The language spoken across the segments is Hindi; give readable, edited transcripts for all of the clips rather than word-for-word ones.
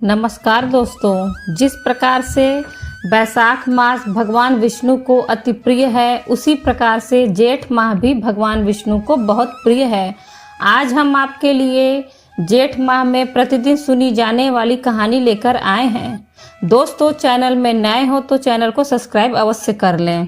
नमस्कार दोस्तों, जिस प्रकार से वैशाख मास भगवान विष्णु को अति प्रिय है, उसी प्रकार से जेठ माह भी भगवान विष्णु को बहुत प्रिय है। आज हम आपके लिए जेठ माह में प्रतिदिन सुनी जाने वाली कहानी लेकर आए हैं। दोस्तों, चैनल में नए हो तो चैनल को सब्सक्राइब अवश्य कर लें।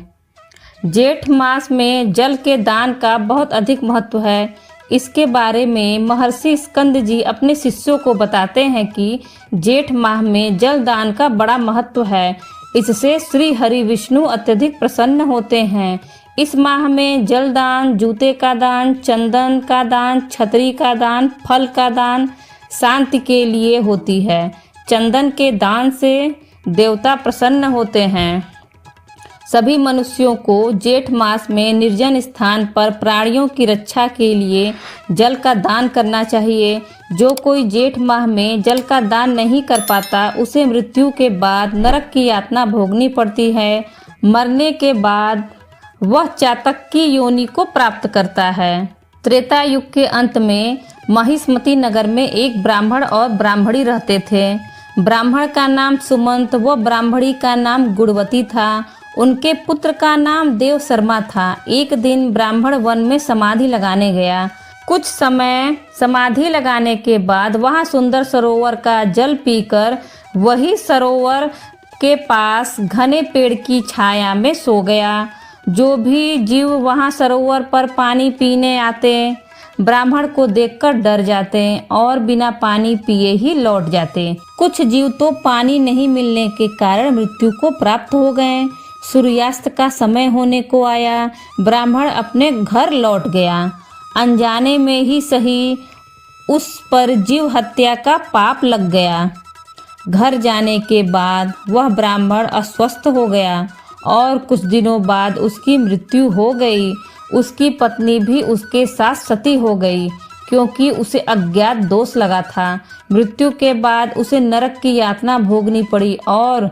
जेठ मास में जल के दान का बहुत अधिक महत्व है। इसके बारे में महर्षि स्कंद जी अपने शिष्यों को बताते हैं कि जेठ माह में जल दान का बड़ा महत्व है। इससे श्री हरि विष्णु अत्यधिक प्रसन्न होते हैं। इस माह में जल दान, जूते का दान, चंदन का दान, छतरी का दान, फल का दान शांति के लिए होती है। चंदन के दान से देवता प्रसन्न होते हैं। सभी मनुष्यों को जेठ मास में निर्जन स्थान पर प्राणियों की रक्षा के लिए जल का दान करना चाहिए। जो कोई जेठ माह में जल का दान नहीं कर पाता, उसे मृत्यु के बाद नरक की यातना भोगनी पड़ती है। मरने के बाद वह चातक की योनि को प्राप्त करता है। त्रेता युग के अंत में महिष्मती नगर में एक ब्राह्मण और ब्राह्मणी रहते थे। ब्राह्मण का नाम सुमंत व ब्राह्मणी का नाम गुणवती था। उनके पुत्र का नाम देव शर्मा था। एक दिन ब्राह्मण वन में समाधि लगाने गया। कुछ समय समाधि लगाने के बाद वहां सुंदर सरोवर का जल पीकर वही सरोवर के पास घने पेड़ की छाया में सो गया। जो भी जीव वहां सरोवर पर पानी पीने आते, ब्राह्मण को देखकर डर जाते और बिना पानी पिए ही लौट जाते। कुछ जीव तो पानी नहीं मिलने के कारण मृत्यु को प्राप्त हो गए। सूर्यास्त का समय होने को आया। ब्राह्मण अपने घर लौट गया। अनजाने में ही सही उस पर जीव हत्या का पाप लग गया। घर जाने के बाद वह ब्राह्मण अस्वस्थ हो गया और कुछ दिनों बाद उसकी मृत्यु हो गई। उसकी पत्नी भी उसके साथ सती हो गई, क्योंकि उसे अज्ञात दोष लगा था। मृत्यु के बाद उसे नरक की यातना भोगनी पड़ी और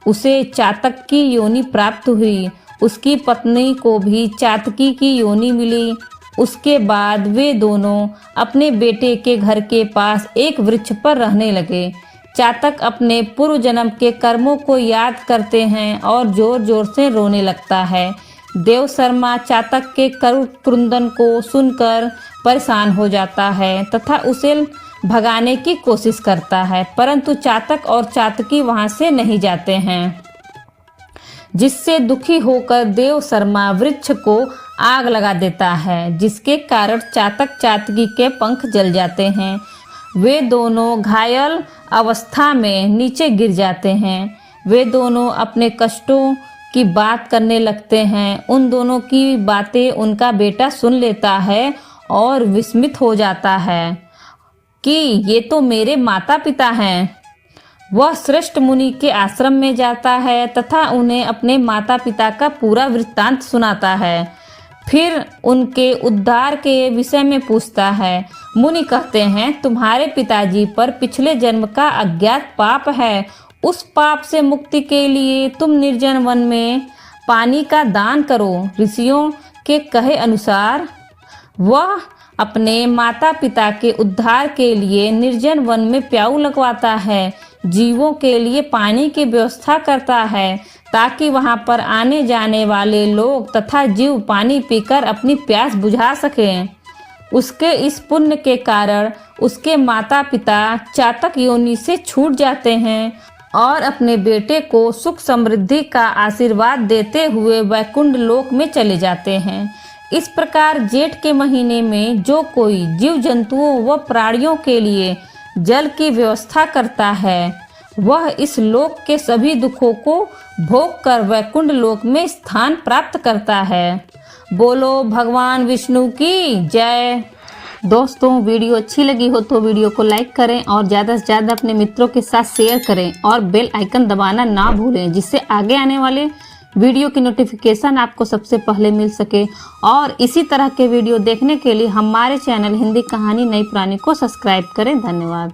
उसे चातक की योनि प्राप्त हुई। उसकी पत्नी को भी चातकी की योनि मिली। उसके बाद वे दोनों अपने बेटे के घर के पास एक वृक्ष पर रहने लगे। चातक अपने पूर्व जन्म के कर्मों को याद करते हैं और जोर जोर से रोने लगता है। देव शर्मा चातक के करुण क्रुंदन को सुनकर परेशान हो जाता है तथा उसे भगाने की कोशिश करता है, परंतु चातक और चातकी वहां से नहीं जाते हैं। जिससे दुखी होकर देव शर्मा वृक्ष को आग लगा देता है, जिसके कारण चातक चातकी के पंख जल जाते हैं। वे दोनों घायल अवस्था में नीचे गिर जाते हैं। वे दोनों अपने कष्टों की बात करने लगते हैं। उन दोनों की बातें उनका बेटा सुन लेता है और विस्मित हो जाता है कि ये तो मेरे माता पिता हैं। वह श्रेष्ठ मुनि के आश्रम में जाता है तथा उन्हें अपने माता पिता का पूरा वृत्तांत सुनाता है। फिर उनके उद्धार के विषय में पूछता है। मुनि कहते हैं, तुम्हारे पिताजी पर पिछले जन्म का अज्ञात पाप है। उस पाप से मुक्ति के लिए तुम निर्जन वन में पानी का दान करो। ऋषियों के कहे अनुसार वह अपने माता पिता के उद्धार के लिए निर्जन वन में प्याऊ लगवाता है। जीवों के लिए पानी की व्यवस्था करता है ताकि वहां पर आने जाने वाले लोग तथा जीव पानी पीकर अपनी प्यास बुझा सकें। उसके इस पुण्य के कारण उसके माता पिता चातक योनि से छूट जाते हैं और अपने बेटे को सुख समृद्धि का आशीर्वाद देते हुए वैकुंठ लोक में चले जाते हैं। इस प्रकार जेठ के महीने में जो कोई जीव जंतुओं व प्राणियों के लिए जल की व्यवस्था करता है, वह इस लोक के सभी दुखों को भोग कर वैकुंठ लोक में स्थान प्राप्त करता है। बोलो भगवान विष्णु की जय। दोस्तों, वीडियो अच्छी लगी हो तो वीडियो को लाइक करें और ज़्यादा से ज़्यादा अपने मित्रों के साथ शेयर करें और बेल आइकन दबाना ना भूलें, जिससे आगे आने वाले वीडियो की नोटिफिकेशन आपको सबसे पहले मिल सके। और इसी तरह के वीडियो देखने के लिए हमारे चैनल हिंदी कहानी नई पुरानी को सब्सक्राइब करें। धन्यवाद।